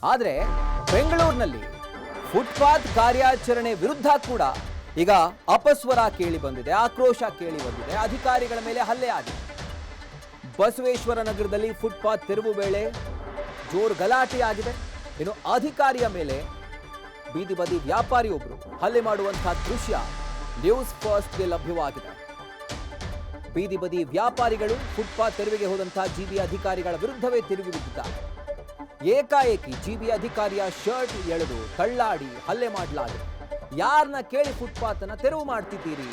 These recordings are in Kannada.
ಆದರೆ ಬೆಂಗಳೂರಿನಲ್ಲಿ ಫುಟ್ಪಾತ್ ಕಾರ್ಯಾಚರಣೆ ವಿರುದ್ಧ ಕೂಡ ಈಗ ಅಪಸ್ವರ ಕೇಳಿ ಬಂದಿದೆ, ಆಕ್ರೋಶ ಕೇಳಿ ಬಂದಿದೆ. ಅಧಿಕಾರಿಗಳ ಮೇಲೆ ಹಲ್ಲೆ ಆಗಿದೆ. ಬಸವೇಶ್ವರ ನಗರದಲ್ಲಿ ಫುಟ್ಪಾತ್ ತೆರವು ವೇಳೆ ಜೋರು ಗಲಾಟೆ ಆಗಿದೆ. ಇನ್ನು ಅಧಿಕಾರಿಯ ಮೇಲೆ ಬೀದಿ ಬದಿ ವ್ಯಾಪಾರಿಯೊಬ್ಬರು ಹಲ್ಲೆ ಮಾಡುವಂತಹ ದೃಶ್ಯ ನ್ಯೂಸ್ ಫಸ್ಟ್ಗೆ ಲಭ್ಯವಾಗಿದೆ. ಬೀದಿ ಬದಿ ವ್ಯಾಪಾರಿಗಳು ಫುಟ್ಪಾತ್ ತೆರವಿಗೆ ಹೋದಂತಹ ಜಿಬಿ ಅಧಿಕಾರಿಗಳ ವಿರುದ್ಧವೇ ತಿರುಗಿ ಬಿದ್ದಿದ್ದಾರೆ. ಏಕಾಏಕಿ ಜಿಬಿ ಅಧಿಕಾರಿಯ ಶರ್ಟ್ ಎಳೆದು ತಳ್ಳಾಡಿ ಹಲ್ಲೆ ಮಾಡಲಾಗಿದೆ. ಯಾರನ್ನ ಕೇಳಿ ಫುಟ್ಪಾತ್ ಅನ್ನ ತೆರವು ಮಾಡ್ತಿದ್ದೀರಿ?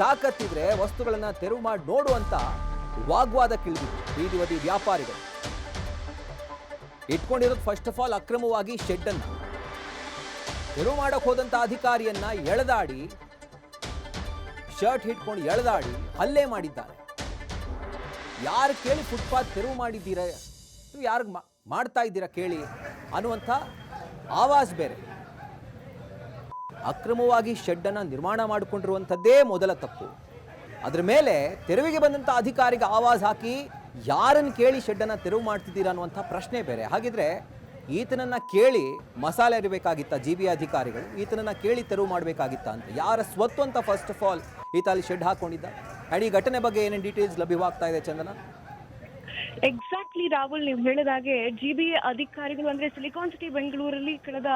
ತಾಕತ್ತಿದ್ರೆ ವಸ್ತುಗಳನ್ನ ತೆರವು ಮಾಡಿ ನೋಡು ಅಂತ ವಾಗ್ವಾದ ಕಿಳಿದಿದ್ರು ಬೀದಿ ಬದಿ ವ್ಯಾಪಾರಿಗಳು. ಇಟ್ಕೊಂಡಿರೋದು ಫಸ್ಟ್ ಆಫ್ ಆಲ್ ಅಕ್ರಮವಾಗಿ ಶೆಡ್ ಅನ್ನ ತೆರವು ಮಾಡಕ್ ಹೋದಂತ ಅಧಿಕಾರಿಯನ್ನ ಎಳೆದಾಡಿ ಶರ್ಟ್ ಹಿಡ್ಕೊಂಡು ಎಳೆದಾಡಿ ಹಲ್ಲೆ ಮಾಡಿದ್ದಾರೆ. ಯಾರು ಕೇಳಿ ಫುಟ್ಪಾತ್ ತೆರವು ಮಾಡಿದ್ದೀರಾ, ಯಾರು ಮಾಡ್ತಾ ಇದ್ದೀರಾ ಕೇಳಿ ಅನ್ನುವಂಥ ಆವಾಜ್ ಬೇರೆ. ಅಕ್ರಮವಾಗಿ ಶೆಡ್ ಅನ್ನ ನಿರ್ಮಾಣ ಮಾಡಿಕೊಂಡಿರುವಂಥದ್ದೇ ಮೊದಲ ತಪ್ಪು. ಅದ್ರ ಮೇಲೆ ತೆರವಿಗೆ ಬಂದಂಥ ಅಧಿಕಾರಿಗೆ ಆವಾಜ್ ಹಾಕಿ ಯಾರನ್ನು ಕೇಳಿ ಶೆಡ್ ಅನ್ನ ತೆರವು ಮಾಡ್ತಿದ್ದೀರಾ ಅನ್ನುವಂಥ ಪ್ರಶ್ನೆ ಬೇರೆ. ಹಾಗಿದ್ರೆ ಈತನನ್ನ ಕೇಳಿ ಮಸಾಲೆ ಇರಬೇಕಾಗಿತ್ತ ಜಿಬಿ ಅಧಿಕಾರಿಗಳು? ಈತನನ್ನ ಕೇಳಿ ತೆರವು ಮಾಡಬೇಕಾಗಿತ್ತ ಅಂತ? ಯಾರ ಸ್ವತ್ತು ಅಂತ ಫಸ್ಟ್ ಆಫ್ ಆಲ್ ಈತ ಅಲ್ಲಿ ಶೆಡ್ ಹಾಕೊಂಡಿದ್ದ? ಅಂಡ್ ಈ ಘಟನೆ ಬಗ್ಗೆ ಏನೇನು ಡೀಟೇಲ್ಸ್ ಲಭ್ಯವಾಗ್ತಾ ಇದೆ ಚಂದನ? ಎಕ್ಸಾಕ್ಟ್ಲಿ ರಾಹುಲ್, ನೀವು ಹೇಳಿದಾಗೆ ಜಿಬಿ ಅಧಿಕಾರಿಗಳು ಅಂದ್ರೆ ಸಿಲಿಕಾನ್ ಸಿಟಿ ಬೆಂಗಳೂರಲ್ಲಿ ಕಳೆದ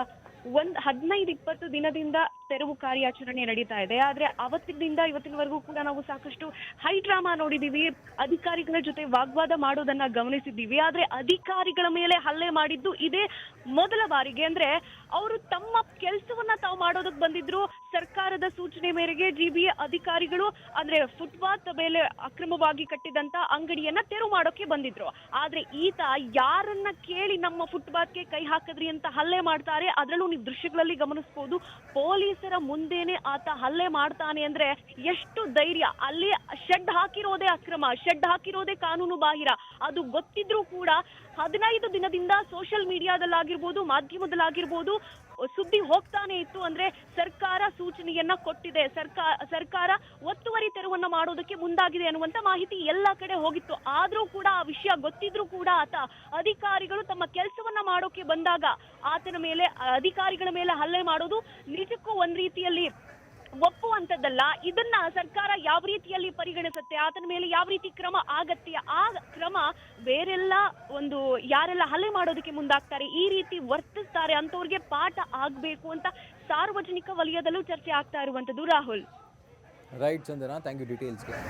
15-20 ದಿನದಿಂದ ತೆರವು ಕಾರ್ಯಾಚರಣೆ ನಡೀತಾ ಇದೆ. ಆದ್ರೆ ಅವತ್ತಿನಿಂದ ಇವತ್ತಿನವರೆಗೂ ಕೂಡ ನಾವು ಸಾಕಷ್ಟು ಹೈ ಡ್ರಾಮಾ ನೋಡಿದೀವಿ. ಅಧಿಕಾರಿಗಳ ಜೊತೆ ವಾಗ್ವಾದ ಮಾಡೋದನ್ನ ಗಮನಿಸಿದ್ದೀವಿ. ಆದ್ರೆ ಅಧಿಕಾರಿಗಳ ಮೇಲೆ ಹಲ್ಲೆ ಮಾಡಿದ್ದು ಇದೇ ಮೊದಲ ಬಾರಿಗೆ. ಅಂದ್ರೆ ಅವರು ತಮ್ಮ ಕೆಲಸವನ್ನ ತಾವು ಮಾಡೋದಕ್ಕೆ ಬಂದಿದ್ರು. ಸರ್ಕಾರದ ಸೂಚನೆ ಮೇರೆಗೆ ಜಿಬಿ ಅಧಿಕಾರಿಗಳು ಅಂದ್ರೆ ಫುಟ್ಪಾತ್ ಮೇಲೆ ಅಕ್ರಮವಾಗಿ ಕಟ್ಟಿದಂತ ಅಂಗಡಿಯನ್ನ ತೆರವು ಮಾಡೋಕೆ ಬಂದಿದ್ರು. ಆದ್ರೆ ಈತ ಯಾರನ್ನ ಕೇಳಿ ನಮ್ಮ ಫುಟ್ಪಾತ್ಗೆ ಕೈ ಹಾಕಿದ್ರಿ ಅಂತ ಹಲ್ಲೆ ಮಾಡ್ತಾರೆ. ಅದರಲ್ಲೂ ನೀವು ದೃಶ್ಯಗಳಲ್ಲಿ ಗಮನಿಸಬಹುದು, ಪೊಲೀಸರ ಮುಂದೆನೆ ಆತ ಹಲ್ಲೆ ಮಾಡ್ತಾನೆ ಅಂದ್ರೆ ಎಷ್ಟು ಧೈರ್ಯ! ಅಲ್ಲಿ ಶೆಡ್ ಹಾಕಿರೋದೇ ಅಕ್ರಮ, ಶೆಡ್ ಹಾಕಿರೋದೇ ಕಾನೂನು ಬಾಹಿರ. ಅದು ಗೊತ್ತಿದ್ರೂ ಕೂಡ 15 ದಿನದಿಂದ ಸೋಷಿಯಲ್ ಮೀಡಿಯಾದಲ್ಲಾಗಿರ್ಬೋದು, ಮಾಧ್ಯಮದಲ್ಲಾಗಿರ್ಬೋದು ಸುದ್ದಿ ಹೋಗ್ತಾನೆ ಇತ್ತು. ಅಂದ್ರೆ ಸರ್ಕಾರ ಸೂಚನೆಯನ್ನ ಕೊಟ್ಟಿದೆ, ಸರ್ಕಾರ ಒತ್ತುವರಿ ತೆರವನ್ನ ಮಾಡೋದಕ್ಕೆ ಮುಂದಾಗಿದೆ ಅನ್ನುವಂತ ಮಾಹಿತಿ ಎಲ್ಲಾ ಕಡೆ ಹೋಗಿತ್ತು. ಆದ್ರೂ ಕೂಡ ಆ ವಿಷಯ ಗೊತ್ತಿದ್ರೂ ಕೂಡ ಆತ ಅಧಿಕಾರಿಗಳು ತಮ್ಮ ಕೆಲಸವನ್ನ ಮಾಡೋಕೆ ಬಂದಾಗ ಆತನ ಮೇಲೆ, ಅಧಿಕಾರಿಗಳ ಮೇಲೆ ಹಲ್ಲೆ ಮಾಡೋದು ನಿಜಕ್ಕೂ ಒಂದ್ ರೀತಿಯಲ್ಲಿ ಒಪ್ಪುವಂತದ್ದಲ್ಲ. ಇದನ್ನ ಸರ್ಕಾರ ಯಾವ ರೀತಿಯಲ್ಲಿ ಪರಿಗಣಿಸುತ್ತೆ, ಆತನ ಮೇಲೆ ಯಾವ ರೀತಿ ಕ್ರಮ ಆಗತ್ಯ, ಆ ಕ್ರಮ ಬೇರೆಲ್ಲ ಯಾರೆಲ್ಲ ಹಲ್ಲೆ ಮಾಡೋದಕ್ಕೆ ಮುಂದಾಗ್ತಾರೆ, ಈ ರೀತಿ ವರ್ತಿಸ್ತಾರೆ ಅಂತವ್ರಿಗೆ ಪಾಠ ಆಗ್ಬೇಕು ಅಂತ ಸಾರ್ವಜನಿಕ ವಲಯದಲ್ಲೂ ಚರ್ಚೆ ಆಗ್ತಾ ಇರುವಂತದ್ದು. Rahul. Right Chandana, thank you ಡೀಟೇಲ್ಸ್ಗೆ.